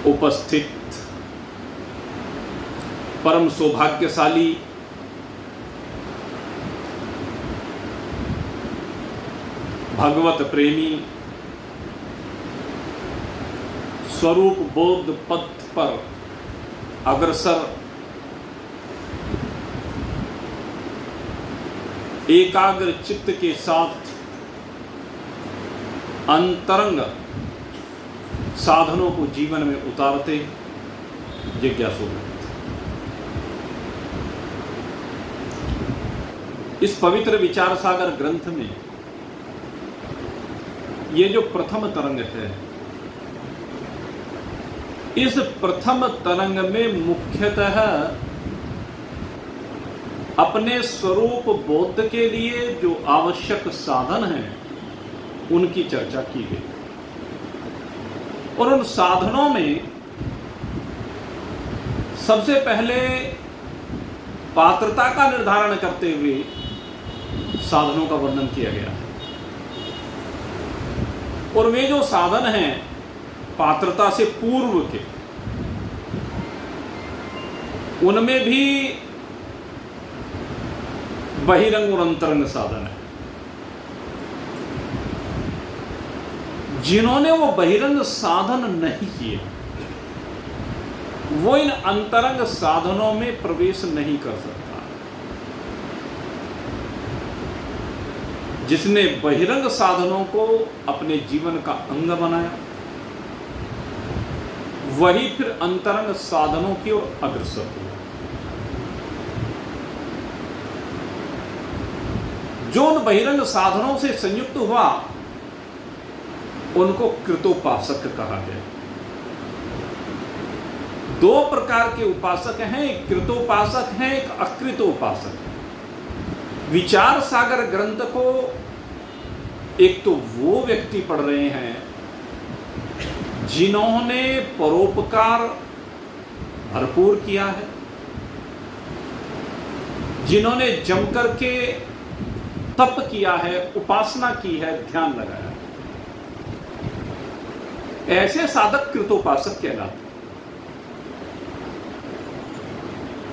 उपस्थित परम सौभाग्यशाली भगवत प्रेमी स्वरूप बोध पथ पर अग्रसर एकाग्र चित्त के साथ अंतरंग साधनों को जीवन में उतारते जिज्ञासु। इस पवित्र विचार सागर ग्रंथ में ये जो प्रथम तरंग है, इस प्रथम तरंग में मुख्यतः अपने स्वरूप बोध के लिए जो आवश्यक साधन हैं उनकी चर्चा की गई और उन साधनों में सबसे पहले पात्रता का निर्धारण करते हुए साधनों का वर्णन किया गया है। और वे जो साधन हैं पात्रता से पूर्व के, उनमें भी बहिरंग और अंतरंग साधन है। जिन्होंने वो बहिरंग साधन नहीं किए वो इन अंतरंग साधनों में प्रवेश नहीं कर सकता। जिसने बहिरंग साधनों को अपने जीवन का अंग बनाया वही फिर अंतरंग साधनों की ओर अग्रसर हुआ। जो उन बहिरंग साधनों से संयुक्त हुआ उनको कृतोपासक कहा गया। दो प्रकार के उपासक हैं, एक कृतोपासक है, एक अकृतोपासक है। विचार सागर ग्रंथ को एक तो वो व्यक्ति पढ़ रहे हैं जिन्होंने परोपकार भरपूर किया है, जिन्होंने जमकर के तप किया है, उपासना की है, ध्यान लगाया है, ऐसे साधक कृतोपासक कहलाते।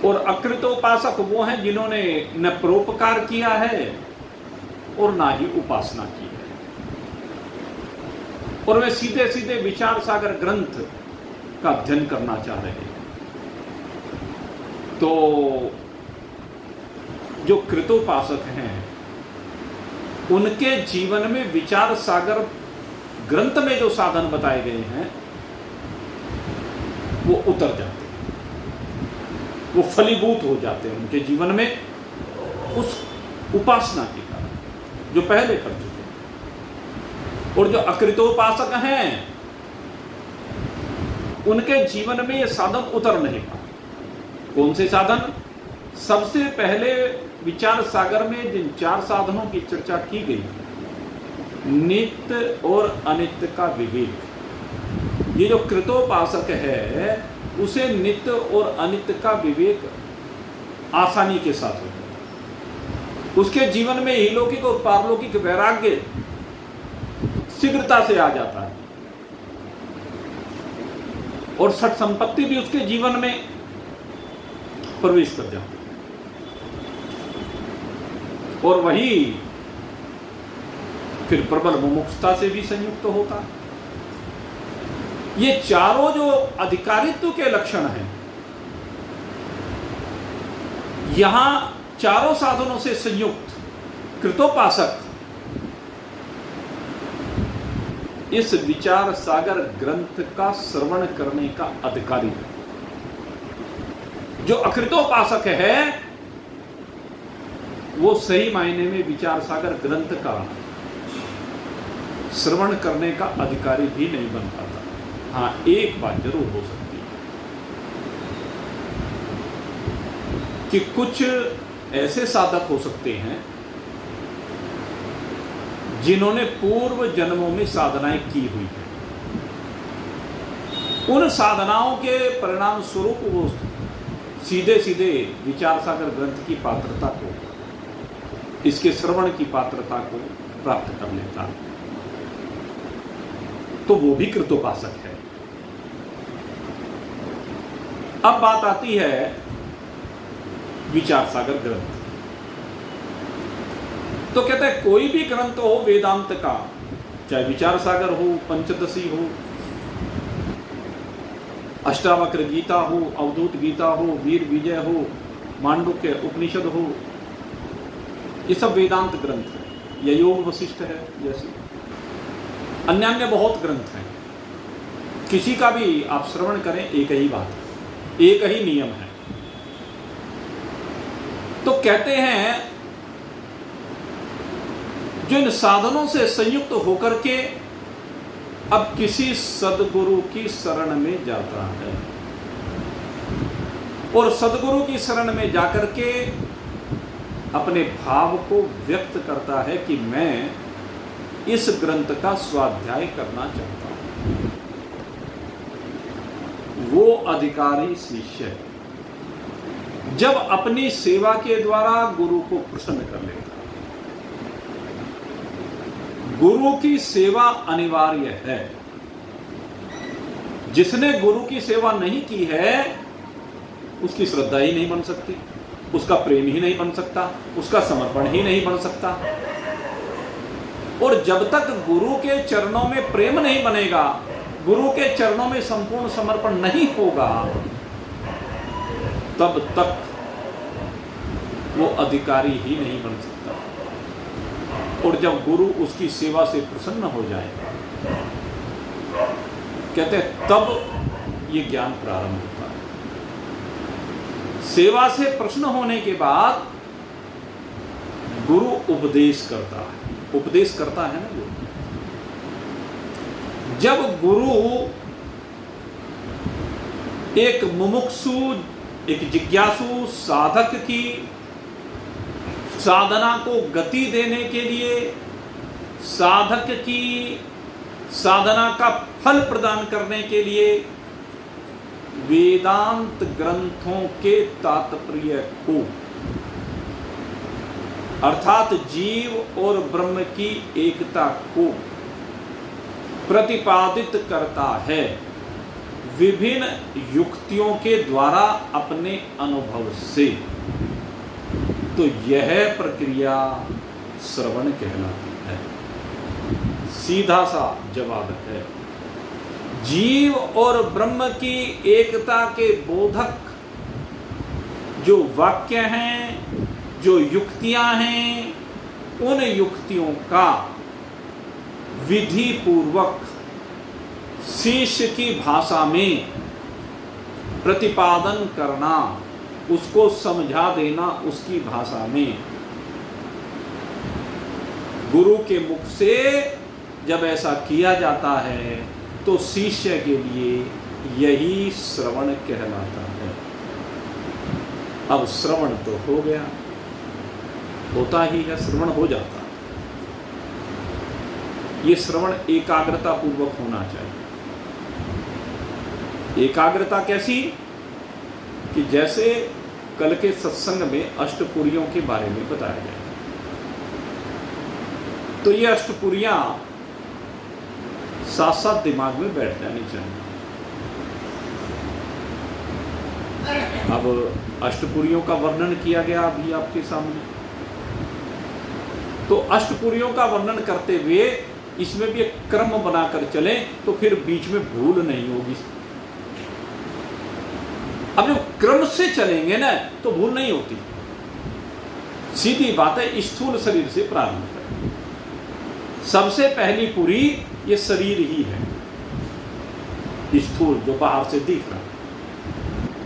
और अकृतोपासक वो हैं जिन्होंने न परोपकार किया है और ना ही उपासना की है और वे सीधे सीधे विचार सागर ग्रंथ का अध्ययन करना चाह रहे हैं। तो जो कृतोपासक हैं उनके जीवन में विचार सागर ग्रंथ में जो साधन बताए गए हैं वो उतर जाते हैं, वो फलीभूत हो जाते हैं उनके जीवन में उस उपासना के कारण जो पहले कर चुके हैं। और जो अकृतोपासक हैं उनके जीवन में ये साधन उतर नहीं पाते। कौन से साधन? सबसे पहले विचार सागर में जिन 4 साधनों की चर्चा की गई, नित्य और अनित्य का विवेक। ये जो कृतोपासक है उसे नित्य और अनित्य का विवेक आसानी के साथ होता है। उसके जीवन में इहलौकिक और पारलौकिक वैराग्य शीघ्रता से आ जाता है और सठ संपत्ति भी उसके जीवन में प्रवेश कर जाती है और वही फिर प्रबल मुमुक्षुता से भी संयुक्त होता है। ये चारों जो अधिकारित्व के लक्षण हैं, यहां चारों साधनों से संयुक्त कृतोपासक इस विचार सागर ग्रंथ का श्रवण करने का अधिकारी है। जो अकृतोपासक है वो सही मायने में विचार सागर ग्रंथ का श्रवण करने का अधिकारी भी नहीं बन पाता। हाँ, एक बात जरूर हो सकती है कि कुछ ऐसे साधक हो सकते हैं जिन्होंने पूर्व जन्मों में साधनाएं की हुई है। उन साधनाओं के परिणाम स्वरूप वो सीधे सीधे विचार सागर ग्रंथ की पात्रता को, इसके श्रवण की पात्रता को प्राप्त कर लेता है, तो वो भी कृतोपासक है। अब बात आती है विचार सागर ग्रंथ। तो कहते हैं कोई भी ग्रंथ हो वेदांत का, चाहे विचार सागर हो, पंचदशी हो, अष्टावक्र गीता हो, अवधूत गीता हो, वीर विजय हो, मांडुक्य उपनिषद हो, ये सब वेदांत ग्रंथ है। या योग वशिष्ठ है, जैसे अन्य अन्य बहुत ग्रंथ हैं। किसी का भी आप श्रवण करें, एक ही बात है, एक ही नियम है। तो कहते हैं जो इन साधनों से संयुक्त होकर के अब किसी सदगुरु की शरण में जाता है और सदगुरु की शरण में जाकर के अपने भाव को व्यक्त करता है कि मैं इस ग्रंथ का स्वाध्याय करना चाहता हूं, वो अधिकारी शिष्य जब अपनी सेवा के द्वारा गुरु को प्रसन्न कर लेता है। गुरु की सेवा अनिवार्य है। जिसने गुरु की सेवा नहीं की है उसकी श्रद्धा ही नहीं बन सकती, उसका प्रेम ही नहीं बन सकता, उसका समर्पण ही नहीं बन सकता। और जब तक गुरु के चरणों में प्रेम नहीं बनेगा, गुरु के चरणों में संपूर्ण समर्पण नहीं होगा, तब तक वो अधिकारी ही नहीं बन सकता। और जब गुरु उसकी सेवा से प्रसन्न हो जाए, कहते हैं तब ये ज्ञान प्रारंभ होता है। सेवा से प्रसन्न होने के बाद गुरु उपदेश करता है। उपदेश करता है ना गुरु। जब गुरु एक मुमुक्षु, एक जिज्ञासु साधक की साधना को गति देने के लिए, साधक की साधना का फल प्रदान करने के लिए वेदांत ग्रंथों के तात्पर्य को, अर्थात जीव और ब्रह्म की एकता को प्रतिपादित करता है विभिन्न युक्तियों के द्वारा अपने अनुभव से, तो यह प्रक्रिया श्रवण कहलाती है। सीधा सा जवाब है। जीव और ब्रह्म की एकता के बोधक जो वाक्य हैं, जो युक्तियां हैं, उन युक्तियों का विधि पूर्वक शिष्य की भाषा में प्रतिपादन करना, उसको समझा देना उसकी भाषा में। गुरु के मुख से जब ऐसा किया जाता है तो शिष्य के लिए यही श्रवण कहलाता है। अब श्रवण तो हो गया, होता ही है, श्रवण हो जाता है। ये श्रवण एकाग्रता पूर्वक होना चाहिए। एकाग्रता कैसी? कि जैसे कल के सत्संग में अष्टपुरियों के बारे में बताया गया, तो ये अष्टपुरियां साथ साथ दिमाग में बैठ जानी चाहिए। अब अष्टपुरियों का वर्णन किया गया अभी आपके सामने, तो अष्टपुरियों का वर्णन करते हुए इसमें भी एक क्रम बनाकर चलें तो फिर बीच में भूल नहीं होगी। अब जब क्रम से चलेंगे ना तो भूल नहीं होती। सीधी बात है, स्थूल शरीर से प्रारंभ करें। सबसे पहली पुरी ये शरीर ही है, स्थूल जो बाहर से दिख रहा है।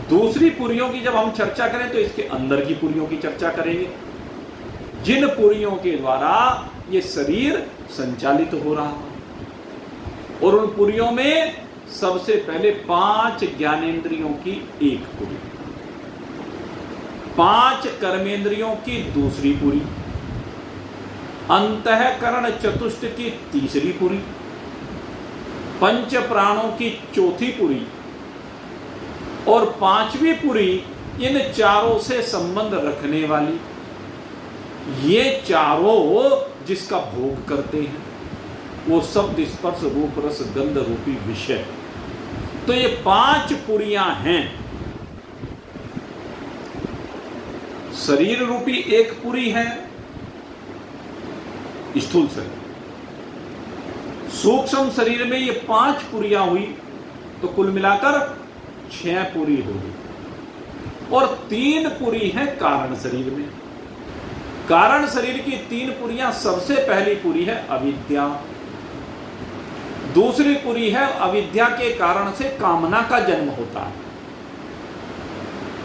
दूसरी पुरियों की जब हम चर्चा करें तो इसके अंदर की पुरियों की चर्चा करेंगे, जिन पुरियों के द्वारा ये शरीर संचालित हो रहा है। और उन पुरियों में सबसे पहले 5 ज्ञानेंद्रियों की एक पुरी, 5 कर्मेंद्रियों की दूसरी पुरी, अंतःकरण चतुष्ट की तीसरी पुरी, 5 प्राणों की चौथी पुरी और 5वीं पुरी इन चारों से संबंध रखने वाली। ये चारों जिसका भोग करते हैं वो शब्द स्पर्श रूप रस गंध रूपी विषय। तो ये 5 पुरियां हैं शरीर रूपी एक पुरी है, स्थूल शरीर। सूक्ष्म शरीर में ये 5 पुरियां हुई, तो कुल मिलाकर 6 पुरी होगी। और 3 पुरी है कारण शरीर में। कारण शरीर की 3 पुरियां, सबसे पहली पुरी है अविद्या, दूसरी पुरी है अविद्या के कारण से कामना का जन्म होता है,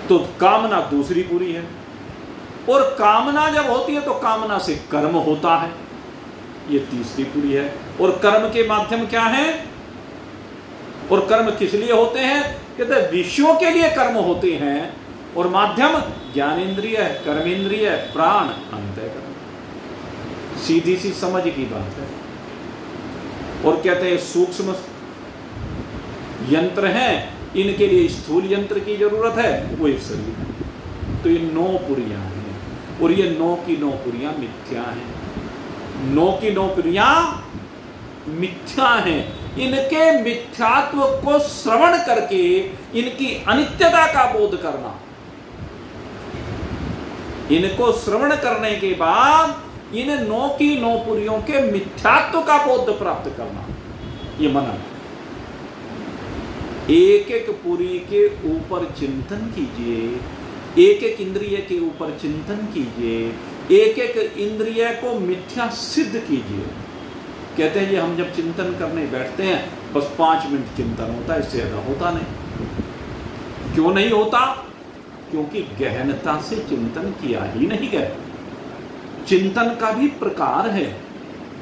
तो कामना दूसरी पुरी है। और कामना जब होती है तो कामना से कर्म होता है, ये तीसरी पुरी है। और कर्म के माध्यम क्या है? और कर्म किस लिए होते हैं? कहते हैं विषयों के लिए कर्म होते हैं, और माध्यम ज्ञानेन्द्रिय, कर्मेंद्रिय, प्राण, अंतःकरण। सीधी सी समझ की बात है। और कहते हैं सूक्ष्म यंत्र हैं, इनके लिए स्थूल यंत्र की जरूरत है, वो एक शरीर है। तो ये 9 पुरियां हैं, और ये 9 की 9 पुरियां मिथ्या हैं। 9 की 9 पुरियां मिथ्या हैं। इनके मिथ्यात्व को श्रवण करके इनकी अनित्यता का बोध करना, इनको श्रवण करने के बाद इन 9 की 9 पुरियों के मिथ्यात्व का बोध प्राप्त करना, ये मनन। एक एक पुरी के ऊपर चिंतन कीजिए, एक एक इंद्रिय के ऊपर चिंतन कीजिए, एक एक इंद्रिय को मिथ्या सिद्ध कीजिए। कहते हैं ये हम जब चिंतन करने बैठते हैं बस 5 मिनट चिंतन होता है, इससे ज्यादा होता नहीं। क्यों नहीं होता? क्योंकि गहनता से चिंतन किया ही नहीं गया। चिंतन का भी प्रकार है,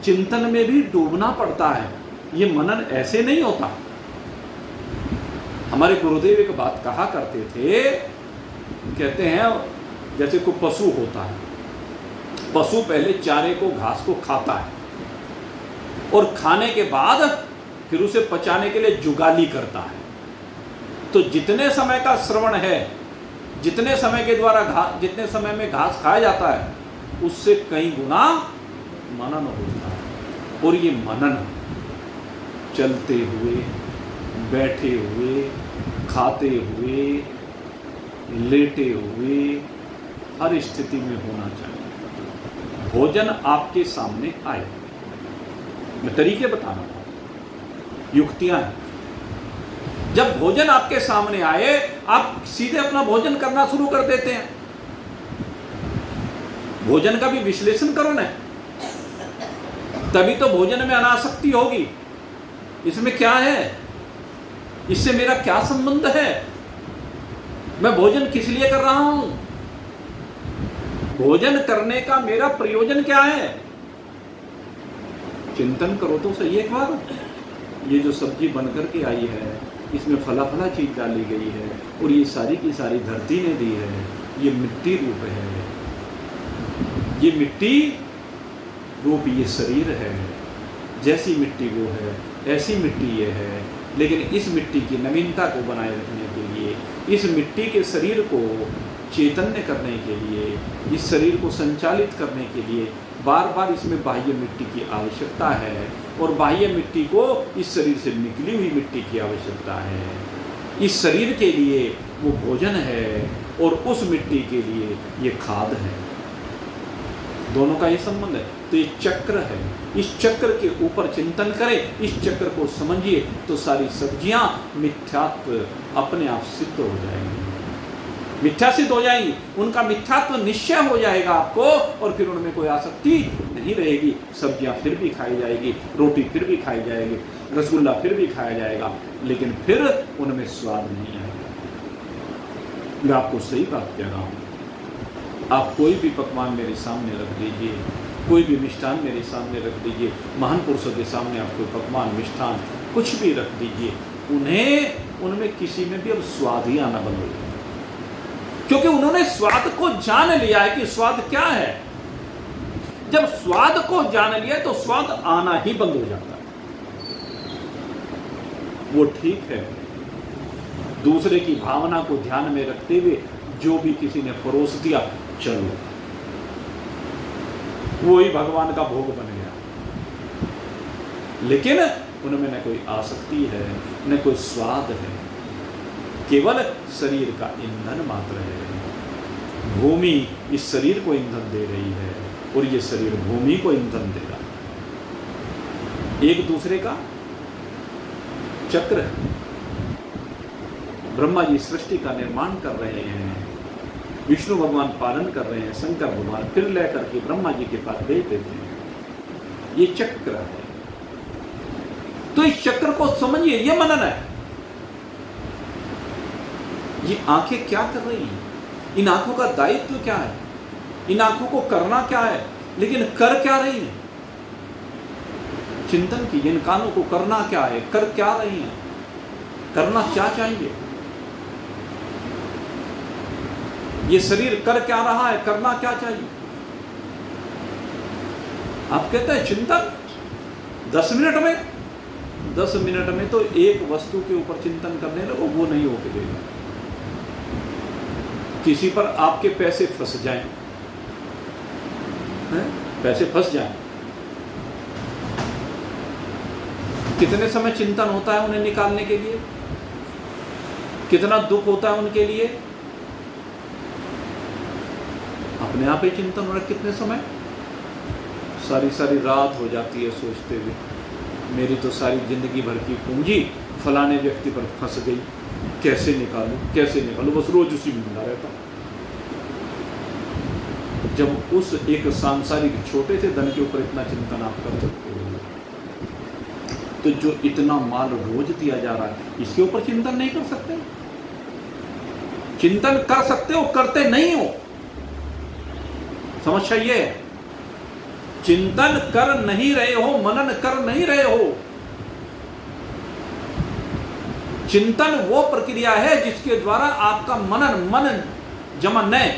चिंतन में भी डूबना पड़ता है, ये मनन ऐसे नहीं होता। हमारे गुरुदेव एक बात कहा करते थे, कहते हैं जैसे कोई पशु होता है, पशु पहले चारे को, घास को खाता है, और खाने के बाद फिर उसे पचाने के लिए जुगाली करता है। तो जितने समय का श्रवण है, जितने समय के द्वारा जितने समय में घास खाया जाता है, उससे कई गुना मनन होता है। और ये मनन चलते हुए, बैठे हुए, खाते हुए, लेटे हुए, हर स्थिति में होना चाहिए। भोजन आपके सामने आए, मैं तरीके बता रहा हूं, युक्तियां हैं। जब भोजन आपके सामने आए, आप सीधे अपना भोजन करना शुरू कर देते हैं। भोजन का भी विश्लेषण करो ना, तभी तो भोजन में अनासक्ति होगी। इसमें क्या है? इससे मेरा क्या संबंध है? मैं भोजन किस लिए कर रहा हूं? भोजन करने का मेरा प्रयोजन क्या है? चिंतन करो तो सही एक बार। ये जो सब्जी बनकर के आई है, इसमें फला फला चीज डाली गई है, और ये सारी की सारी धरती ने दी है, ये मिट्टी रूप है, ये मिट्टी रूप ये शरीर है। जैसी मिट्टी वो है, ऐसी मिट्टी ये है। लेकिन इस मिट्टी की नवीनता को बनाए रखने के लिए, इस मिट्टी के शरीर को चैतन्य करने के लिए, इस शरीर को संचालित करने के लिए बार बार इसमें बाह्य मिट्टी की आवश्यकता है, और बाह्य मिट्टी को इस शरीर से निकली हुई मिट्टी की आवश्यकता है। इस शरीर के लिए वो भोजन है, और उस मिट्टी के लिए ये खाद है। दोनों का ये संबंध है। तो ये चक्र है, इस चक्र के ऊपर चिंतन करें, इस चक्र को समझिए, तो सारी सब्जियां मिथ्यात्व अपने आप सिद्ध हो जाएंगी, मिथ्या सिद्ध हो जाएंगी। उनका मिथ्यात्व निश्चय हो जाएगा आपको, और फिर उनमें कोई आसक्ति नहीं रहेगी। सब्जियां फिर भी खाई जाएगी, रोटी फिर भी खाई जाएगी, रसगुल्ला फिर भी खाया जाएगा, लेकिन फिर उनमें स्वाद नहीं आएगा। मैं आपको सही बात कह रहा हूँ। आप कोई भी पकवान मेरे सामने रख दीजिए, कोई भी मिष्ठान मेरे सामने रख दीजिए, महान पुरुषों के सामने आप कोई पकवान, मिष्ठान कुछ भी रख दीजिए, उनमें किसी में भी अब स्वाद ही आना बंद हो जाएगा। क्योंकि उन्होंने स्वाद को जान लिया है कि स्वाद क्या है। जब स्वाद को जान लिया तो स्वाद आना ही बंद हो जाता है। वो ठीक है, दूसरे की भावना को ध्यान में रखते हुए जो भी किसी ने परोस दिया, चलो वो ही भगवान का भोग बन गया। लेकिन उनमें न कोई आसक्ति है, न कोई स्वाद है, केवल शरीर का ईंधन मात्र है। भूमि इस शरीर को ईंधन दे रही है और ये शरीर भूमि को ईंधन दे रहा है। एक दूसरे का चक्र है। ब्रह्मा जी सृष्टि का निर्माण कर रहे हैं, विष्णु भगवान पालन कर रहे हैं, शंकर भगवान फिर लेकर के ब्रह्मा जी के पास भेज देते हैं। ये चक्र है। तो इस चक्र को समझिए, ये मनन है। ये आंखें क्या कर रही हैं? इन आंखों का दायित्व क्या है? इन आंखों को करना क्या है? लेकिन कर क्या रही हैं? चिंतन कीजिए, इन कानों को करना क्या है, कर क्या रही हैं, करना क्या चाहिए? ये शरीर कर क्या रहा है, करना क्या चाहिए? आप कहते हैं चिंतन 10 मिनट में, 10 मिनट में तो एक वस्तु के ऊपर चिंतन करने लगो, वो नहीं होके देगा। किसी पर आपके पैसे फंस जाएं, पैसे फंस जाएं, कितने समय चिंतन होता है उन्हें निकालने के लिए? कितना दुख होता है उनके लिए? अपने आप ही चिंतन हो रहा है। कितने समय? सारी सारी रात हो जाती है सोचते हुए, मेरी तो सारी जिंदगी भर की पूंजी फलाने व्यक्ति पर फंस गई, कैसे निकालूं, कैसे निकालूं, बस रोज उसी में लगा रहता। जब उस एक सांसारिक छोटे से धन के ऊपर इतना चिंतन आप कर सकते हो, तो जो इतना माल रोज दिया जा रहा है, इसके ऊपर चिंतन नहीं कर सकते? चिंतन कर सकते हो, करते नहीं हो। समस्या ये है, चिंतन कर नहीं रहे हो, मनन कर नहीं रहे हो। चिंतन वो प्रक्रिया है जिसके द्वारा आपका मन जमा नए,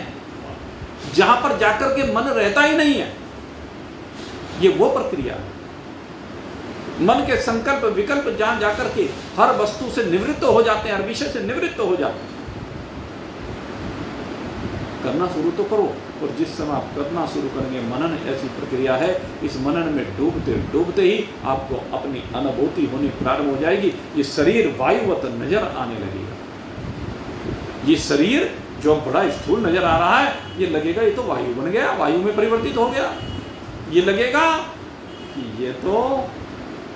जहां पर जाकर के मन रहता ही नहीं है, ये वो प्रक्रिया है। मन के संकल्प विकल्प जहां जाकर के हर वस्तु से निवृत्त हो जाते हैं, हर विषय से निवृत्त हो जाते हैं। करना शुरू तो करो, और जिस समय आप करना शुरू करेंगे, मनन ऐसी प्रक्रिया है, इस मनन में डूबते डूबते ही आपको अपनी अनुभूति होनी प्रारंभ हो जाएगी। ये शरीर वायुवत नजर आने लगेगा। ये शरीर जो बड़ा स्थूल नजर आ रहा है, ये लगेगा ये तो वायु बन गया, वायु में परिवर्तित हो गया। ये लगेगा कि ये तो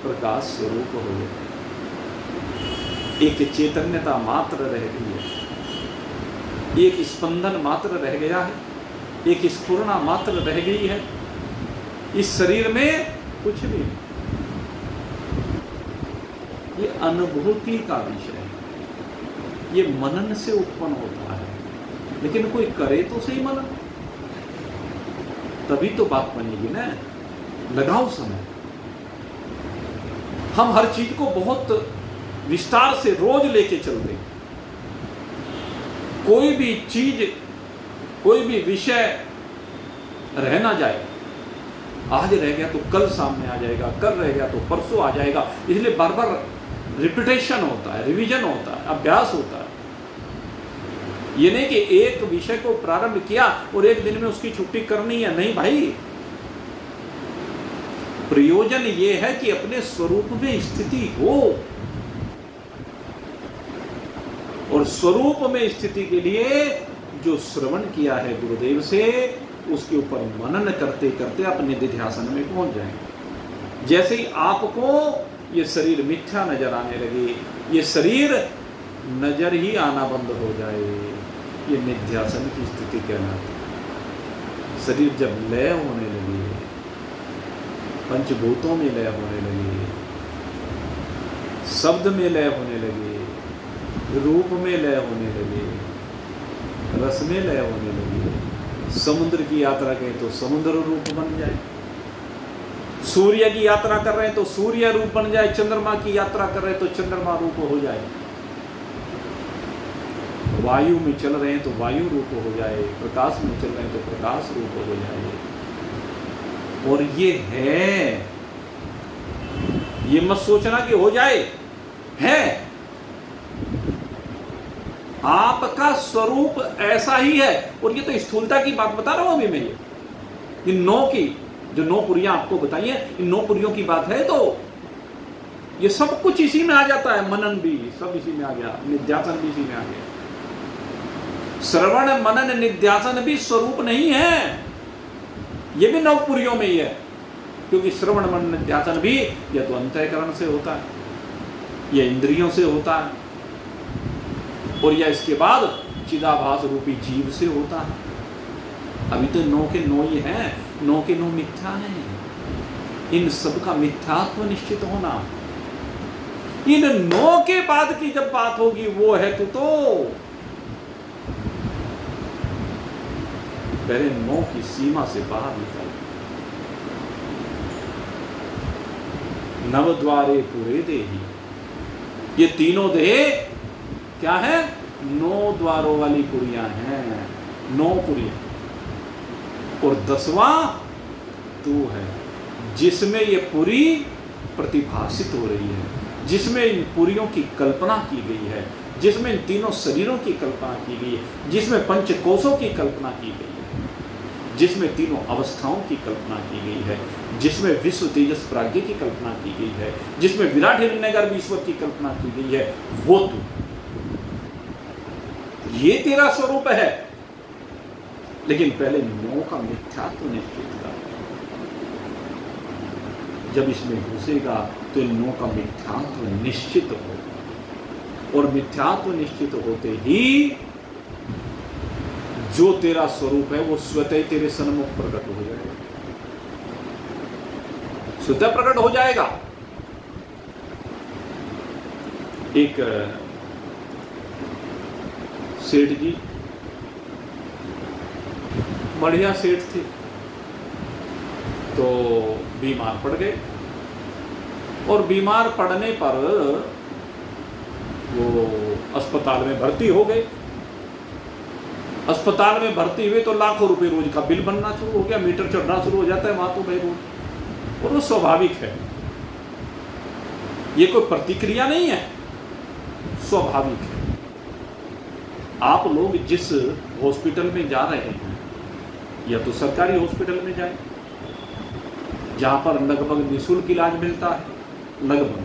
प्रकाश स्वरूप हो गया, एक चैतन्यता मात्र रह गई है, एक स्पंदन मात्र रह गया है, एक स्फुरना मात्र रह गई है। इस शरीर में कुछ भी नहीं। ये अनुभूति का विषय है, ये मनन से उत्पन्न होता है। लेकिन कोई करे तो सही मनन, तभी तो बात बनेगी ना। लगाओ समय। हम हर चीज को बहुत विस्तार से रोज लेके चलते हैं। कोई भी चीज, कोई भी विषय रह ना जाए। आज रह गया तो कल सामने आ जाएगा, कल रह गया तो परसों आ जाएगा। इसलिए बार बार रिपीटेशन होता है, रिवीजन होता है, अभ्यास होता है। ये नहीं कि एक विषय को प्रारंभ किया और एक दिन में उसकी छुट्टी करनी है, नहीं भाई। प्रयोजन ये है कि अपने स्वरूप में स्थिति हो, और स्वरूप में स्थिति के लिए जो श्रवण किया है गुरुदेव से, उसके ऊपर मनन करते करते अपने निधिध्यासन में पहुंच जाएंगे। जैसे ही आपको ये शरीर मिथ्या नजर आने लगे, ये शरीर नजर ही आना बंद हो जाए, ये निध्यासन की स्थिति कहलाती है। शरीर जब लय होने लगे, पंचभूतों में लय होने लगे, शब्द में लय होने लगे, रूप में लय होने लगे, रस में लय होने लगे, समुद्र की यात्रा करें तो समुद्र रूप बन जाए, सूर्य की यात्रा कर रहे हैं तो सूर्य रूप बन जाए, चंद्रमा की यात्रा कर रहे हैं तो चंद्रमा रूप हो जाए, वायु में चल रहे हैं तो वायु रूप हो जाए, प्रकाश में चल रहे हैं तो प्रकाश रूप हो जाए। और ये है, ये मत सोचना कि हो जाए, है। आपका स्वरूप ऐसा ही है। और ये तो स्थूलता की बात बता रहा हूं अभी मैं, ये नौ की जो 9 पुरियां आपको बताई है, इन 9 पुरियों की बात है। तो ये सब कुछ इसी में आ जाता है। मनन भी सब इसी में आ गया, निध्यासन भी इसी में आ गया। श्रवण मनन निध्यासन भी स्वरूप नहीं है, ये भी नवपुरियों में ही है, क्योंकि श्रवण मनन निध्यासन भी या तो अंतःकरण से होता है या इंद्रियों से होता है, और या इसके बाद चिदाभास रूपी जीव से होता है। अभी तो 9 के 9 ही हैं, 9 के 9 मिथ्या हैं। इन सब का मिथ्यात्व निश्चित होना, इन 9 के बाद की जब बात होगी वो है तो पहले 9 की सीमा से बाहर निकल। नवद्वारे पूरे देही, ये तीनों देह क्या है? 9 द्वारों वाली पुरियां हैं, 9 पुरियां, और 10वां तू है, जिसमें ये पुरी प्रतिभासित हो रही है, जिसमें इन पुरियों की कल्पना की गई है, जिसमें इन तीनों शरीरों की कल्पना की गई है, जिसमें पंचकोशों की कल्पना की गई है, जिसमें तीनों अवस्थाओं की कल्पना की गई है, जिसमें विश्व तेजस प्राज्ञ की कल्पना की गई है, जिसमें विराट हिरण्यगर्भ ईश्वर की कल्पना की गई है, वो तू, ये तेरा स्वरूप है। लेकिन पहले 9 का मिथ्यात्व निश्चित कर। जब इसमें घुसेगा तो इन 9 का मिथ्यात्व निश्चित हो, और मिथ्यात्व निश्चित होते ही जो तेरा स्वरूप है वो स्वतः तेरे सन्मुख प्रकट हो जाएगा, स्वतः प्रकट हो जाएगा। एक सेठ जी, बढ़िया सेठ थे, तो बीमार पड़ गए, और बीमार पड़ने पर वो अस्पताल में भर्ती हो गए। अस्पताल में भर्ती हुए तो लाखों रुपए रोज का बिल बनना शुरू हो गया, मीटर चढ़ना शुरू हो जाता है वहां तो भाई रोज, और वो स्वाभाविक है, ये कोई प्रतिक्रिया नहीं है, स्वाभाविक है। आप लोग जिस हॉस्पिटल में जा रहे हैं या तो सरकारी हॉस्पिटल में जाएं, जहां पर लगभग निःशुल्क इलाज मिलता है, लगभग,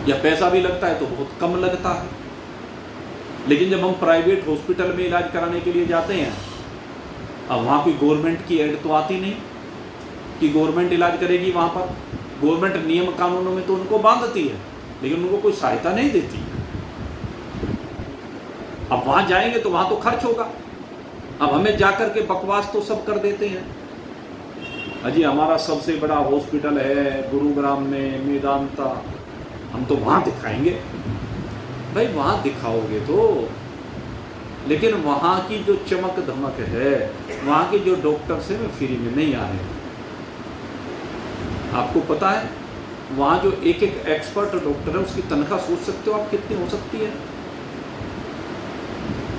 या पैसा भी लगता है तो बहुत कम लगता है। लेकिन जब हम प्राइवेट हॉस्पिटल में इलाज कराने के लिए जाते हैं, अब वहां कोई गवर्नमेंट की एड तो आती नहीं कि गवर्नमेंट इलाज करेगी। वहां पर गवर्नमेंट नियम कानूनों में तो उनको बांधती है, लेकिन उनको कोई सहायता नहीं देती। अब वहां जाएंगे तो वहां तो खर्च होगा। अब हमें जाकर के बकवास तो सब कर देते हैं, अजी हमारा सबसे बड़ा हॉस्पिटल है गुरुग्राम में मेदांता, हम तो वहां दिखाएंगे। भाई वहां दिखाओगे तो, लेकिन वहां की जो चमक धमक है, वहां के जो डॉक्टर्स हैं, फ्री में नहीं आ रहे। आपको पता है वहां जो एक एक एक्सपर्ट डॉक्टर है उसकी तनख्वाह सोच सकते हो आप कितनी हो सकती है?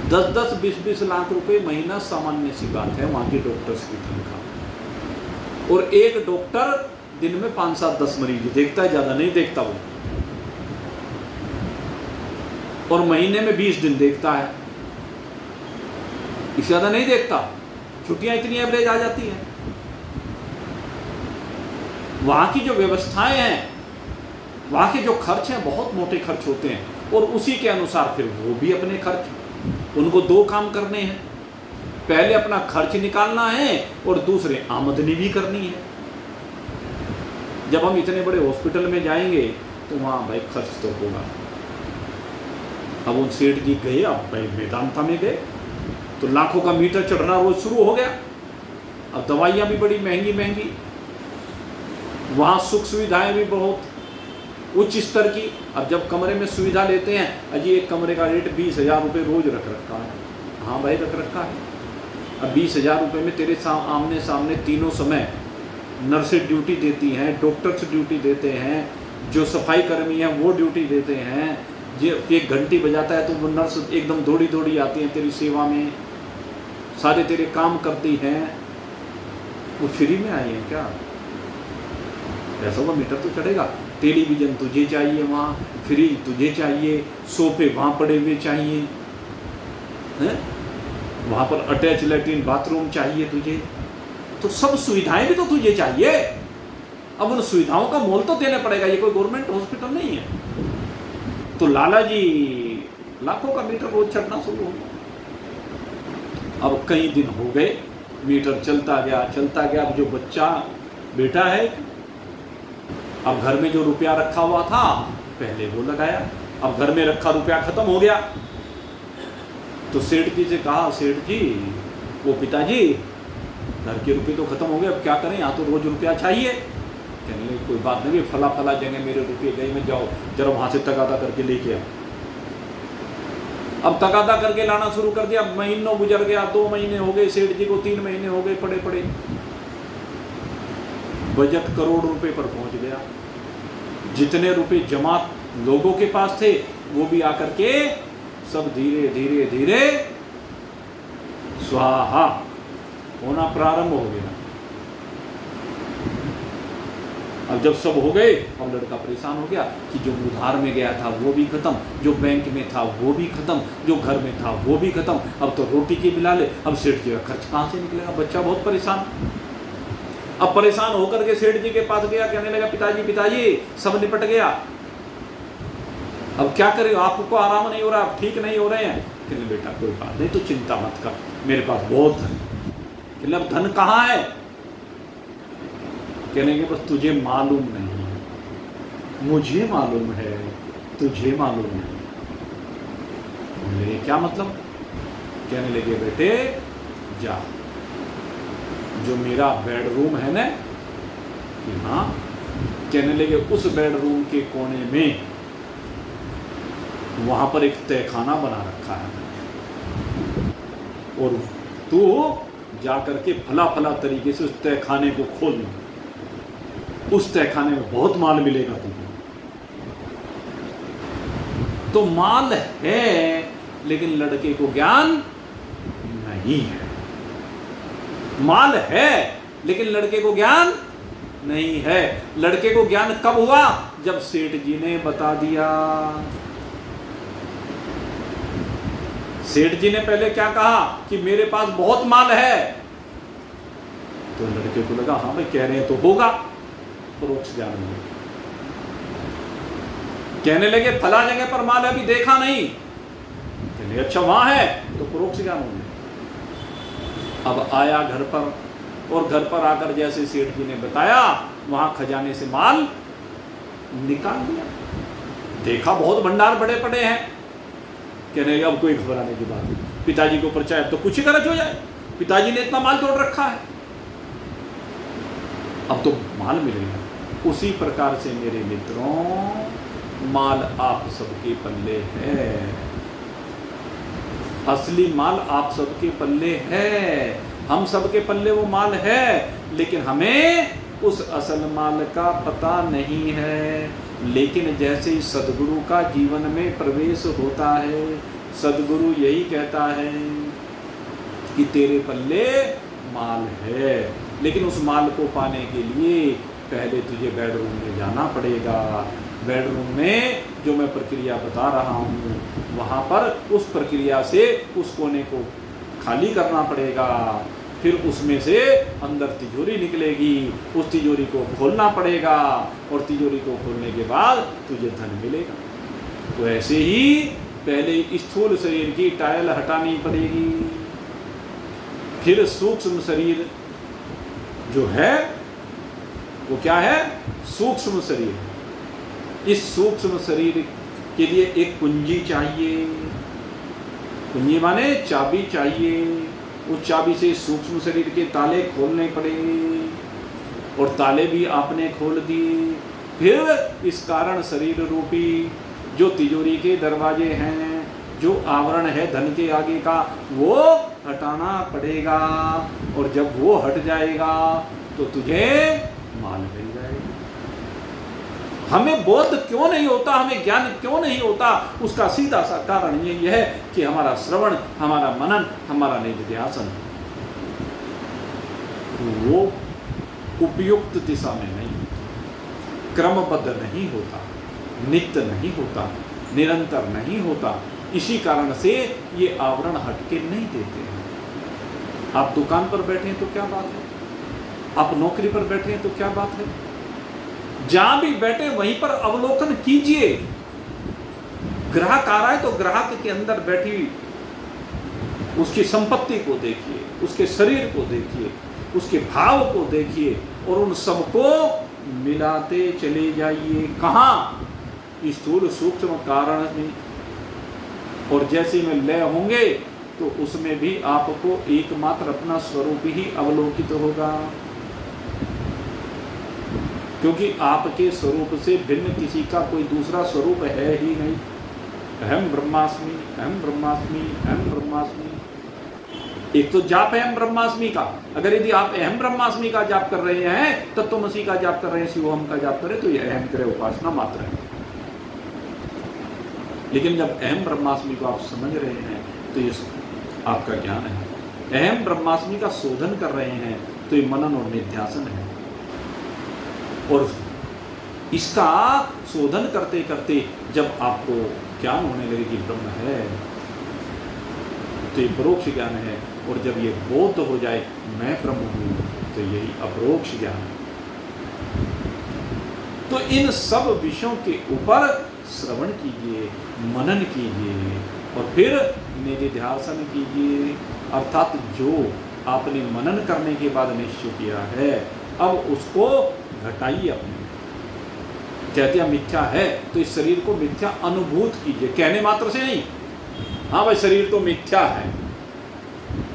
10-10, 20-20 लाख रुपए महीना सामान्य सी बात है वहां के डॉक्टर्स की तनख्वाह। और एक डॉक्टर दिन में 5-7-10 मरीज देखता है, ज्यादा नहीं देखता वो, और महीने में 20 दिन देखता है, इससे ज्यादा नहीं देखता। छुट्टियां इतनी एवरेज आ जाती हैं। वहां की जो व्यवस्थाएं हैं, वहां के जो खर्च हैं, बहुत मोटे खर्च होते हैं, और उसी के अनुसार फिर वो भी अपने खर्च, उनको 2 काम करने हैं, पहले अपना खर्च निकालना है और दूसरे आमदनी भी करनी है। जब हम इतने बड़े हॉस्पिटल में जाएंगे तो वहां भाई खर्च तो होगा। अब उन सेठ जी गए, अब भाई मेदांता में गए तो लाखों का मीटर चढ़ना रोज शुरू हो गया। अब दवाइयां भी बड़ी महंगी महंगी, वहां सुख सुविधाएं भी बहुत उच्च स्तर की। अब जब कमरे में सुविधा लेते हैं, अजी एक कमरे का रेट 20,000 रुपये रोज रख रखा है। हाँ भाई रख रखा है। अब 20,000 रुपये में तेरे आमने सामने तीनों समय नर्सें ड्यूटी देती हैं, डॉक्टर्स ड्यूटी देते हैं, जो सफाई कर्मी हैं वो ड्यूटी देते हैं। जो एक घंटी बजाता है तो वो नर्स एकदम दौड़ी दौड़ी आती हैं तेरी सेवा में, सारे तेरे काम करती हैं। वो फ्री में आई हैं क्या? पैसों का मीटर तो चढ़ेगा। टेलीविज़न तुझे चाहिए, वहाँ फ्रिज तुझे चाहिए, सोफे वहाँ पड़े हुए चाहिए हैं, वहाँ पर अटैच लैट्रिन बाथरूम चाहिए तुझे, तो सब सुविधाएं भी तो तुझे चाहिए। अब उन सुविधाओं का मोल तो देना पड़ेगा, ये कोई गवर्नमेंट हॉस्पिटल नहीं है। तो लाला जी लाखों का मीटर रोज चढ़ना शुरू हो गया। अब कई दिन हो गए, मीटर चलता गया। अब जो बच्चा बेटा है, अब घर में जो रुपया रखा हुआ था पहले वो लगाया। अब घर में रखा रुपया खत्म हो गया, तो सेठ जी से कहा, सेठ जी, वो पिताजी, घर के रुपये तो खत्म हो गए, अब क्या करें, यहाँ तो रोज रुपया चाहिए। कहने लगे कोई बात नहीं, फला फला जगह मेरे रुपये गए, में जाओ जरा वहाँ से तगादा करके लेके आओ। अब तगादा करके लाना शुरू कर दिया। महीनों गुजर गया, 2 महीने हो गए, सेठ जी को 3 महीने हो गए, पड़े पड़े बजट करोड़ रुपए पर पहुंच गया। जितने रुपए जमा लोगों के पास थे वो भी आकर के सब धीरे धीरे धीरे स्वाहा होना प्रारंभ हो गया। अब जब सब हो गए, अब लड़का परेशान हो गया कि जो उधार में गया था वो भी खत्म, जो बैंक में था वो भी खत्म, जो घर में था वो भी खत्म, अब तो रोटी के मिला ले, अब सेठ जी का खर्च कहाँ से निकलेगा। बच्चा बहुत परेशान। अब परेशान होकर के सेठ जी के पास गया, कहने लगा पिताजी पिताजी सब निपट गया, अब क्या करें, आपको आराम नहीं हो रहा, आप ठीक नहीं हो रहे हैं। कहने बेटा कोई बात नहीं, तो चिंता मत कर, मेरे पास बहुत धन। कहने अब धन कहाँ है। कहने के बस तुझे मालूम नहीं, मुझे मालूम है, तुझे मालूम नहीं। कहने क्या मतलब। कहने लगे बेटे जा, जो मेरा बेडरूम है ना, कि हाँ। कहने लगे उस बेडरूम के कोने में वहां पर एक तहखाना बना रखा है, और तू जाकर के फला फला तरीके से उस तहखाने को खोल, उस तहखाने में बहुत माल मिलेगा तुमको। तो माल है लेकिन लड़के को ज्ञान नहीं है। माल है लेकिन लड़के को ज्ञान नहीं है। लड़के को ज्ञान कब हुआ, जब सेठ जी ने बता दिया। सेठ जी ने पहले क्या कहा कि मेरे पास बहुत माल है, तो लड़के को लगा हाँ भाई कह रहे हैं तो होगा, परोक्ष ज्ञान में। कहने लगे फला जगह पर माल है, अभी देखा नहीं। कहने अच्छा वहां है, तो परोक्ष ज्ञान हो गया। अब आया घर पर, और घर पर आकर जैसे सेठ जी ने बताया, वहां खजाने से माल निकाल लिया। देखा बहुत भंडार बड़े पड़े हैं। कहने अब कोई घबराने की बात नहीं, पिताजी को ऊपर चाहे तो कुछ ही खर्च हो जाए, पिताजी ने इतना माल तोड़ रखा है, अब तो माल मिल गया। उसी प्रकार से मेरे मित्रों, माल आप सबके पल्ले है, असली माल आप सबके पल्ले है, हम सबके पल्ले वो माल है, लेकिन हमें उस असल माल का पता नहीं है। लेकिन जैसे ही सदगुरु का जीवन में प्रवेश होता है, सदगुरु यही कहता है कि तेरे पल्ले माल है, लेकिन उस माल को पाने के लिए पहले तुझे बेडरूम में जाना पड़ेगा। बेडरूम में जो मैं प्रक्रिया बता रहा हूँ, वहाँ पर उस प्रक्रिया से उस कोने को खाली करना पड़ेगा, फिर उसमें से अंदर तिजोरी निकलेगी, उस तिजोरी को खोलना पड़ेगा, और तिजोरी को खोलने के बाद तुझे धन मिलेगा। तो ऐसे ही पहले स्थूल शरीर की टायल हटानी पड़ेगी, फिर सूक्ष्म शरीर जो है वो क्या है, सूक्ष्म शरीर। इस सूक्ष्म शरीर के लिए एक कुंजी चाहिए, कुंजी माने चाबी चाहिए। उस चाबी से सूक्ष्म शरीर के ताले खोलने पड़ेंगे, और ताले भी आपने खोल दिए। फिर इस कारण शरीर रूपी जो तिजोरी के दरवाजे हैं, जो आवरण है धन के आगे का, वो हटाना पड़ेगा, और जब वो हट जाएगा तो तुझे माल मिल जाएगा। हमें बोध क्यों नहीं होता, हमें ज्ञान क्यों नहीं होता, उसका सीधा सा कारण यही है कि हमारा श्रवण, हमारा मनन, हमारा निधिध्यासन वो उपयुक्त दिशा में नहीं, क्रमबद्ध नहीं होता, नित्य नहीं होता, निरंतर नहीं होता। इसी कारण से ये आवरण हटके नहीं देते हैं। आप दुकान पर बैठे हैं तो क्या बात है, आप नौकरी पर बैठे हैं तो क्या बात है, जहां भी बैठे वहीं पर अवलोकन कीजिए, ग्राहक आ रहा है तो ग्राहक के अंदर बैठी उसकी संपत्ति को देखिए, उसके शरीर को देखिए, उसके भाव को देखिए और उन सबको मिलाते चले जाइए। कहाँ? स्थूल सूक्ष्म कारण में। और जैसे में लय होंगे तो उसमें भी आपको एकमात्र अपना स्वरूप ही अवलोकित होगा, क्योंकि आपके स्वरूप से भिन्न किसी का कोई दूसरा स्वरूप है ही नहीं। अहम ब्रह्मास्मि, अहम ब्रह्मास्मि, अहम ब्रह्मास्मि। एक तो जाप है अहम ब्रह्मास्मि का। अगर यदि आप अहम ब्रह्मास्मि का जाप कर रहे हैं, तत्वमसि का जाप कर रहे हैं, शिवोहम का जाप कर रहे हैं, तो यह अहम करे उपासना मात्र है। लेकिन जब अहम ब्रह्मास्मि को आप समझ रहे हैं तो ये आपका ज्ञान है। अहम ब्रह्मास्मि का शोधन कर रहे हैं तो ये मनन और निध्यासन है। और इसका शोधन करते करते जब आपको ज्ञान होने लगे कि ब्रह्म है, तो ये परोक्ष ज्ञान है। और जब ये बोध हो जाए मैं ब्रह्म हूँ, तो यही अपरोक्ष ज्ञान है। तो इन सब विषयों के ऊपर श्रवण कीजिए, मनन कीजिए और फिर निधिध्यासन कीजिए। अर्थात जो आपने मनन करने के बाद निश्चय किया है, अब उसको घटाइए अपने। कहते हैं मिथ्या है तो इस शरीर को मिथ्या अनुभूत कीजिए, कहने मात्र से नहीं। हाँ भाई, शरीर तो मिथ्या है,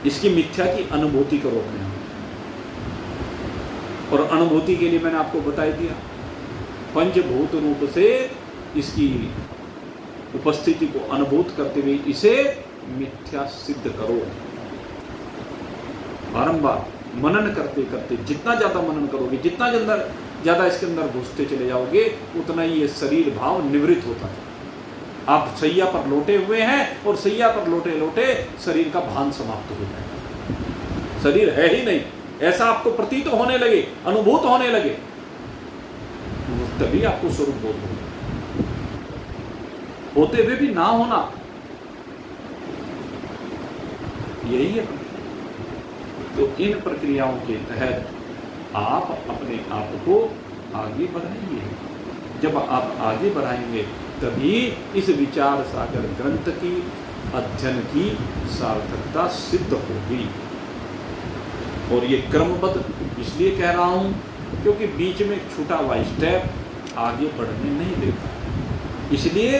इसकी मिथ्या की अनुभूति करो अपने। और अनुभूति के लिए मैंने आपको बता दिया, पंचभूत रूप से इसकी उपस्थिति को अनुभूत करते हुए इसे मिथ्या सिद्ध करो। बारंबार मनन करते करते जितना ज्यादा मनन करोगे, जितना ज्यादा इसके अंदर घुसते चले जाओगे, उतना ही ये शरीर भाव निवृत्त होता है। आप सैया पर लोटे हुए हैं और सैया पर लोटे लोटे शरीर का भान समाप्त हो जाएगा। शरीर है ही नहीं, ऐसा आपको प्रतीत होने लगे, अनुभूत होने लगे, तभी आपको स्वरूप बोध होगा। होते हुए भी ना होना, यही है। तो इन प्रक्रियाओं के तहत आप अपने आप को आगे बढ़ाइए। जब आप आगे बढ़ाएंगे तभी इस विचार सागर ग्रंथ की अध्ययन की सार्थकता सिद्ध होगी। और ये क्रमबद्ध इसलिए कह रहा हूं क्योंकि बीच में छूटा हुआ स्टेप आगे बढ़ने नहीं देता। इसलिए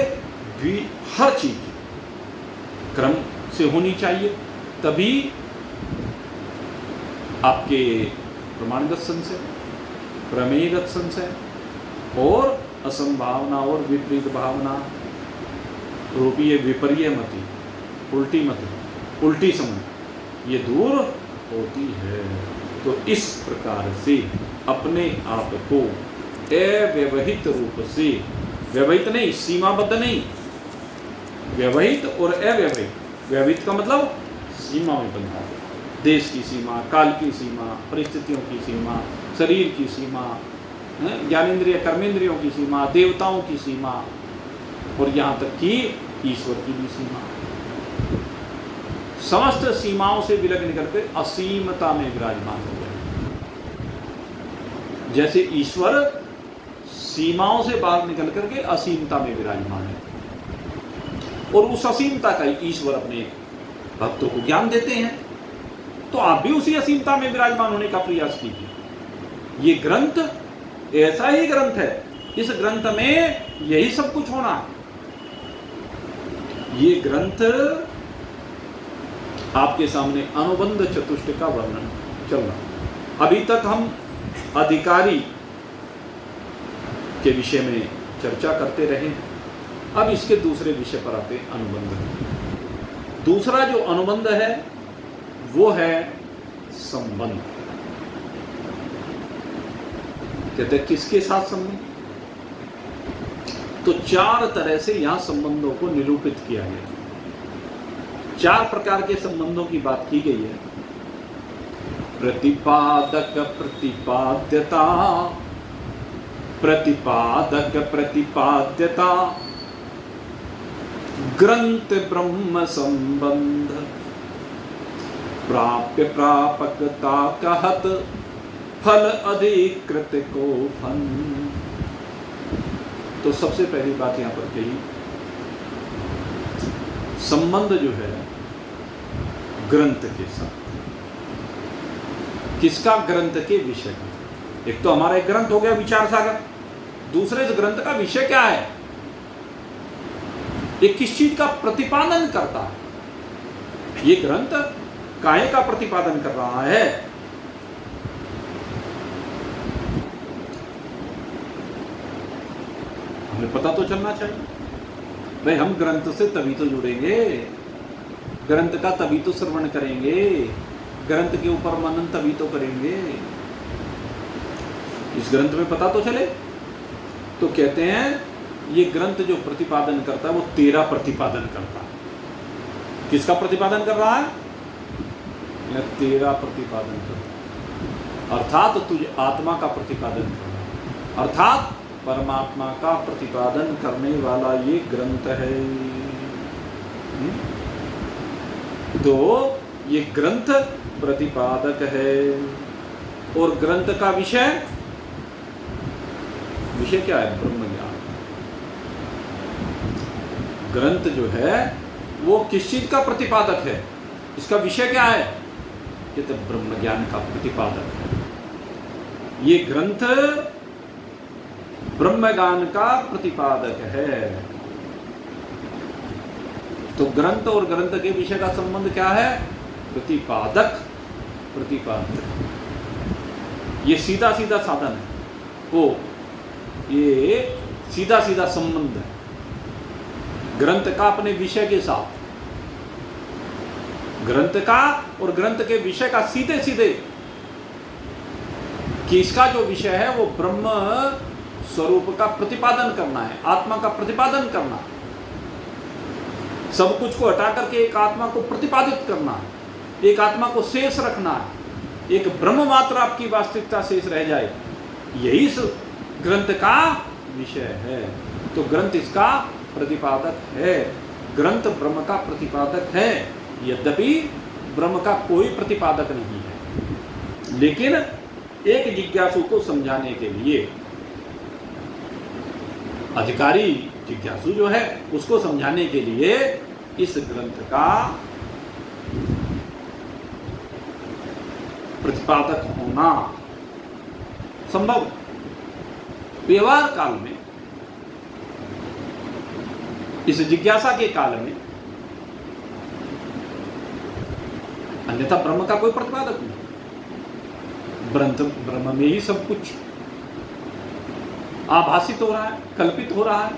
भी हर चीज क्रम से होनी चाहिए, तभी आपके प्रमाणगत संशय, प्रमेयगत संशय और असंभावना और विपरीत भावना रूपी विपर्य मति, उल्टी मति, उल्टी समझ, ये दूर होती है। तो इस प्रकार से अपने आप को अव्यवहित रूप से, व्यवहित नहीं, सीमाबद्ध नहीं, व्यवहित और अव्यवहित। व्यवहित का मतलब सीमा में बंधा, देश की सीमा, काल की सीमा, परिस्थितियों की सीमा, शरीर की सीमा, ज्ञानेंद्रिय कर्मेंद्रियों की सीमा, देवताओं की सीमा और यहाँ तक कि ईश्वर की भी सीमा। समस्त सीमाओं से विलग्न करके असीमता में विराजमान हो गए। जैसे ईश्वर सीमाओं से बाहर निकल करके असीमता में विराजमान है, और उस असीमता का ईश्वर अपने भक्तों को ज्ञान देते हैं। तो आप भी उसी असीमता में विराजमान होने का प्रयास कीजिए। ये ग्रंथ ऐसा ही ग्रंथ है, इस ग्रंथ में यही सब कुछ होना है। ये ग्रंथ आपके सामने अनुबंध चतुष्ट का वर्णन चल रहा। अभी तक हम अधिकारी के विषय में चर्चा करते रहे हैं, अब इसके दूसरे विषय पर आते हैं, अनुबंध। दूसरा जो अनुबंध है वो है संबंध। कहते हैं किसके साथ संबंध? तो चार तरह से यहां संबंधों को निरूपित किया गया। चार प्रकार के संबंधों की बात की गई है। प्रतिपादक प्रतिपाद्यता, प्रतिपादक प्रतिपाद्यता, ग्रंथ ब्रह्म संबंध, प्राप्य प्रापकता कहत, फल अधिकृत को फन। तो सबसे पहली बात यहां पर कही संबंध जो है ग्रंथ के साथ। किसका? ग्रंथ के विषय का। एक तो हमारा एक ग्रंथ हो गया विचार सागर, दूसरे इस ग्रंथ का विषय क्या है? ये किस चीज का प्रतिपादन करता है? ये ग्रंथ काहे का प्रतिपादन कर रहा है? हमें पता तो चलना चाहिए भाई। हम ग्रंथ से तभी तो जुड़ेंगे, ग्रंथ का तभी तो श्रवण करेंगे, ग्रंथ के ऊपर मनन तभी तो करेंगे। इस ग्रंथ में पता तो चले। तो कहते हैं ये ग्रंथ जो प्रतिपादन करता है वो तेरा प्रतिपादन करता है। किसका प्रतिपादन कर रहा है? तेरा प्रतिपादन करता है, अर्थात तुझे आत्मा का प्रतिपादन कर रहा है, अर्थात परमात्मा का प्रतिपादन करने वाला ये ग्रंथ है। तो ये ग्रंथ प्रतिपादक है। और ग्रंथ का विषय क्या है? ब्रह्म ज्ञान। ग्रंथ जो है वो किस चीज का प्रतिपादक है? इसका विषय क्या है? कहते ब्रह्म ज्ञान का प्रतिपादक है। ये ग्रंथ ब्रह्म ज्ञान का प्रतिपादक है। तो ग्रंथ और ग्रंथ के विषय का संबंध क्या है? प्रतिपादक, प्रतिपादक। ये सीधा सीधा साधन है वो, ये सीधा सीधा संबंध है ग्रंथ का अपने विषय के साथ। ग्रंथ का और ग्रंथ के विषय का सीधे सीधे, कि इसका जो विषय है वो ब्रह्म स्वरूप का प्रतिपादन करना है, आत्मा का प्रतिपादन करना है, सब कुछ को हटा करके एक आत्मा को प्रतिपादित करना है, एक आत्मा को शेष रखना है, एक ब्रह्म मात्र आपकी वास्तविकता शेष रह जाए। यही इस ग्रंथ का विषय है। तो ग्रंथ इसका प्रतिपादक है। ग्रंथ ब्रह्म का प्रतिपादक है, यद्यपि ब्रह्म का कोई प्रतिपादक नहीं है। लेकिन एक जिज्ञासु को समझाने के लिए, अधिकारी जिज्ञासु जो है उसको समझाने के लिए इस ग्रंथ का प्रतिपादक होना संभव। व्यवहार काल में, इस जिज्ञासा के काल में, अन्यथा ब्रह्म का कोई प्रतिपादक नहीं। ब्रह्म में ही सब कुछ आभासित हो रहा है, कल्पित हो रहा है,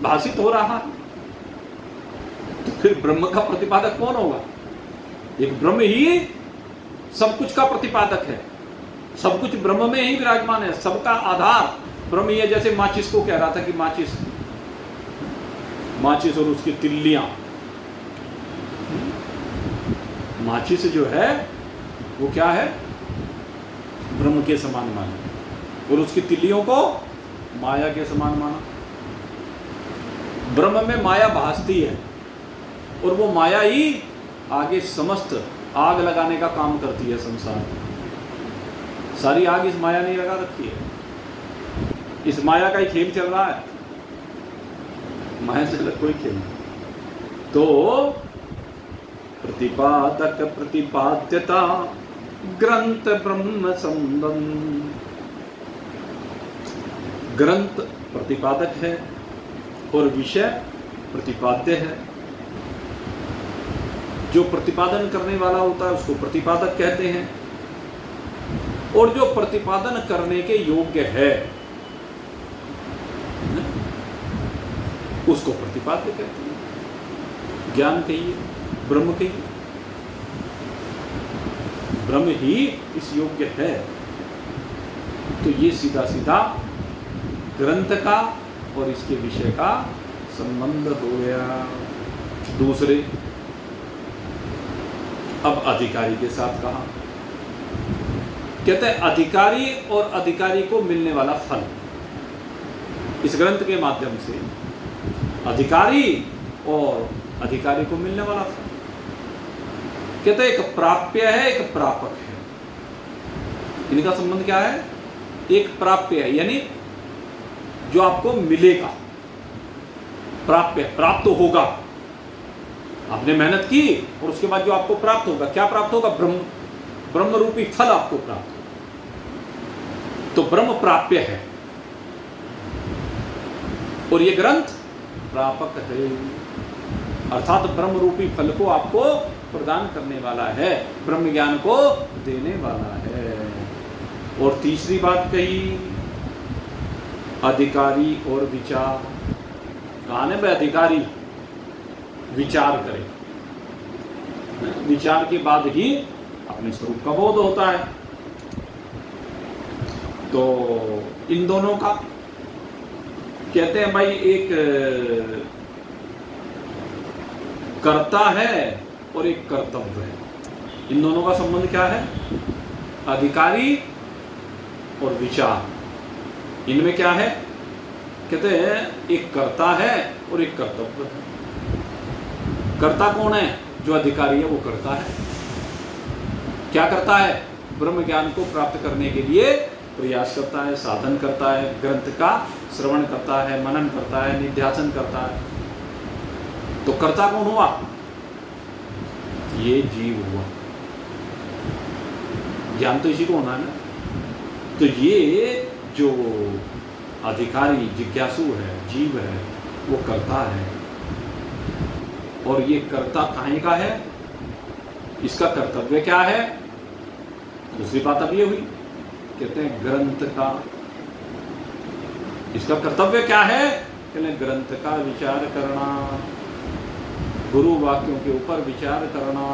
भाषित हो रहा है। तो फिर ब्रह्म का प्रतिपादक कौन होगा? एक ब्रह्म ही सब कुछ का प्रतिपादक है। सब कुछ ब्रह्म में ही विराजमान है, सबका आधार ब्रह्म ही है। जैसे माचिस को कह रहा था कि माचिस और उसकी तिल्लियां, माचिस जो है वो क्या है? ब्रह्म के समान माना, और उसकी तिल्लियों को माया के समान माना। ब्रह्म में माया भासती है और वो माया ही आगे समस्त आग लगाने का काम करती है। संसार में सारी आग इस माया ने लगा रखी है। इस माया का ही खेल चल रहा है, माया से अलग कोई खेल नहीं। तो प्रतिपादक प्रतिपाद्यता ग्रंथ ब्रह्म संबंध। ग्रंथ प्रतिपादक है और विषय प्रतिपाद्य है। जो प्रतिपादन करने वाला होता है उसको प्रतिपादक कहते हैं, और जो प्रतिपादन करने के योग्य है उसको प्रतिपाद्य कहते हैं। ज्ञान कहिए, ब्रह्म कहिए, ब्रह्म ही इस योग्य है। तो ये सीधा सीधा ग्रंथ का और इसके विषय का संबंध हो गया। दूसरे, अब अधिकारी के साथ कहा, कहते हैं अधिकारी और अधिकारी को मिलने वाला फल। इस ग्रंथ के माध्यम से अधिकारी और अधिकारी को मिलने वाला फल, कहते हैं एक प्राप्य है, एक प्रापक है। इनका संबंध क्या है? एक प्राप्य है यानी जो आपको मिलेगा, प्राप्य प्राप्त होगा, आपने मेहनत की और उसके बाद जो आपको प्राप्त होगा, क्या प्राप्त होगा? ब्रह्म रूपी फल आपको प्राप्त होगा। तो ब्रह्म प्राप्य है और ये ग्रंथ प्रापक है, अर्थात ब्रह्म रूपी फल को आपको प्रदान करने वाला है, ब्रह्म ज्ञान को देने वाला है। और तीसरी बात कही, अधिकारी और विचार। कहा है भाई, अधिकारी विचार करे, विचार के बाद ही अपने स्वरूप का बोध होता है। तो इन दोनों का कहते हैं भाई, एक कर्ता है और एक कर्तव्य है। इन दोनों का संबंध क्या है? अधिकारी और विचार। इनमें क्या है? कहते हैं एक कर्ता है और एक कर्तव्य है। कर्ता कौन है? जो अधिकारी है वो कर्ता है। क्या करता है? ब्रह्म ज्ञान को प्राप्त करने के लिए प्रयास करता है, साधन करता है, ग्रंथ का श्रवण करता है, मनन करता है, निध्यासन करता है। तो कर्ता कौन हुआ? ये जीव हुआ। ज्ञान तो इसी को होना है ना। तो ये जो अधिकारी जिज्ञासु है, जीव है, वो कर्ता है। और ये कर्ता काहे का है? इसका कर्तव्य क्या है? दूसरी बात अब ये हुई, कहते हैं ग्रंथ का। इसका कर्तव्य क्या है? कहते हैं ग्रंथ का विचार करना, गुरु वाक्यों के ऊपर विचार करना,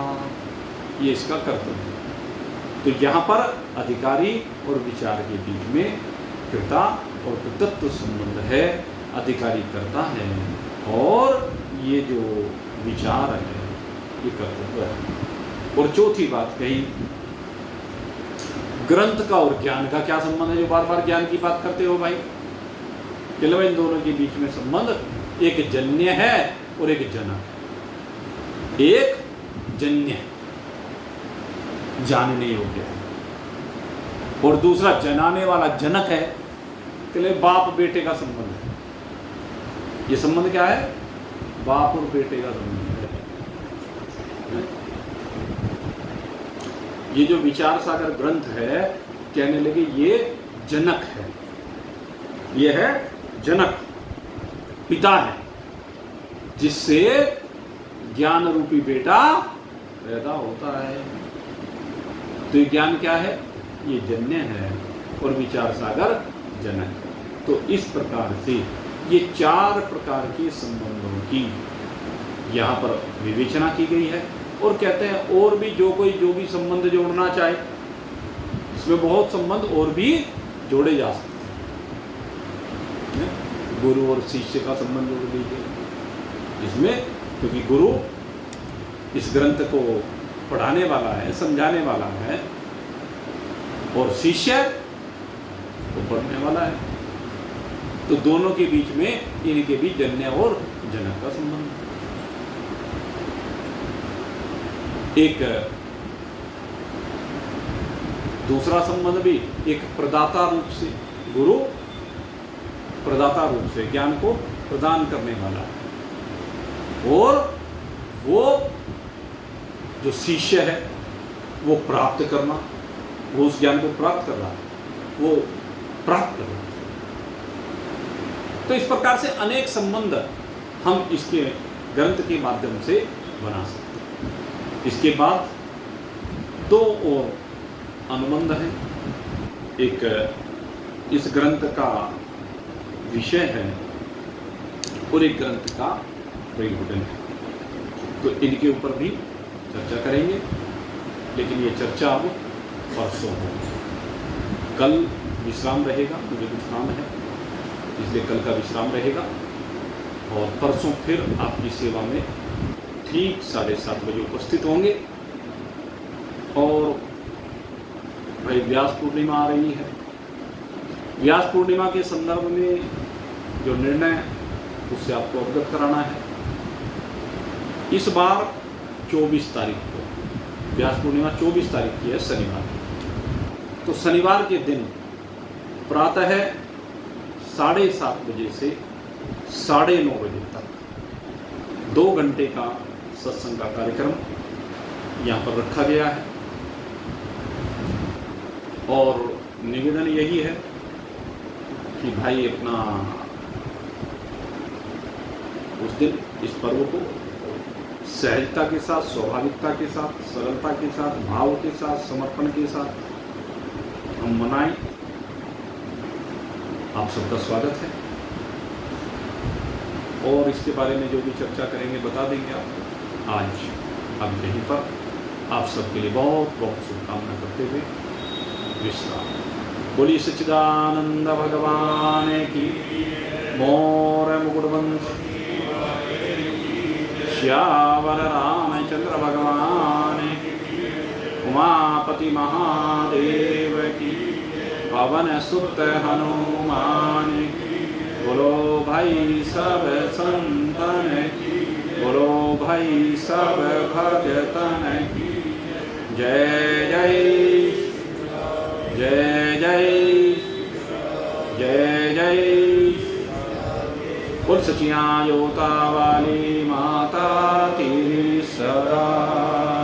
ये इसका कर्तव्य। तो यहाँ पर अधिकारी और विचार के बीच में कर्ता और कर्तृत्व संबंध है। अधिकारी कर्ता है और ये जो विचार है ये कर्तव्य है। और चौथी बात कही, ग्रंथ का और ज्ञान का क्या संबंध है? जो बार बार ज्ञान की बात करते हो भाई, चलो इन दोनों के बीच में संबंध एक जन्य है और एक जनक है। एक जन्य जानने योग्य है और दूसरा जनाने वाला जनक है। चले बाप बेटे का संबंध है। ये संबंध क्या है? बाप और बेटे का संबंध है। ये जो विचार सागर ग्रंथ है, कहने लगे ये जनक है, ये है जनक, पिता है, जिससे ज्ञान रूपी बेटा पैदा होता है। तो ये ज्ञान क्या है? ये जन्य है और विचार सागर जनक है। तो इस प्रकार से ये चार प्रकार के संबंधों की यहाँ पर विवेचना की गई है। और कहते हैं और भी जो भी संबंध जोड़ना चाहे, इसमें बहुत संबंध और भी जोड़े जा सकते हैं। गुरु और शिष्य का संबंध जोड़ लीजिए इसमें, क्योंकि गुरु इस ग्रंथ को पढ़ाने वाला है, समझाने वाला है, और शिष्य वो पढ़ने वाला है। तो दोनों के बीच में, इनके बीच जन्य और जनक का संबंध है। एक दूसरा संबंध भी एक प्रदाता रूप से, गुरु प्रदाता रूप से ज्ञान को प्रदान करने वाला है, और वो जो शिष्य है वो प्राप्त करना, वो उस ज्ञान को प्राप्त कर रहा है, वो प्राप्त कर रहा है। तो इस प्रकार से अनेक संबंध हम इसके ग्रंथ के माध्यम से बना सकते हैं। इसके बाद दो और अनुबंध हैं। एक इस ग्रंथ का विषय है और एक ग्रंथ का प्रयोजन है। तो इनके ऊपर भी चर्चा करेंगे, लेकिन ये चर्चा अब परसों होगी। कल विश्राम रहेगा, मुझे कुछ काम है इसलिए कल का विश्राम रहेगा, और परसों फिर आपकी सेवा में ठीक 7:30 बजे उपस्थित होंगे। और भाई व्यास पूर्णिमा आ रही है। व्यास पूर्णिमा के संदर्भ में जो निर्णय उससे आपको अवगत कराना है। इस बार 24 तारीख को व्यास पूर्णिमा 24 तारीख की है, शनिवार। तो शनिवार के दिन प्रातः 7:30 बजे से 9:30 बजे तक 2 घंटे का सत्संग का कार्यक्रम यहाँ पर रखा गया है और निवेदन यही है कि भाई अपना उस दिन इस पर्व को सहजता के साथ, स्वाभाविकता के साथ, सरलता के साथ, भाव के साथ, समर्पण के साथ हम मनाएं। आप सबका स्वागत है और इसके बारे में जो भी चर्चा करेंगे बता देंगे आपको। आज अब यहीं पर आप सबके लिए बहुत बहुत शुभकामना करते हुए विश्राम। बोलिए सच्चिदानंद भगवान की, मोर मुकुटवंश श्यावर रामचंद्र भगवान, उमापति महादेव की, पवन सुत हनुमान की। बोलो भाई सब संतन की, बोलो भाई सब भगतन की। जय जय जय जय जय जय। बोल सचिया योता वाली माता तेरी सदा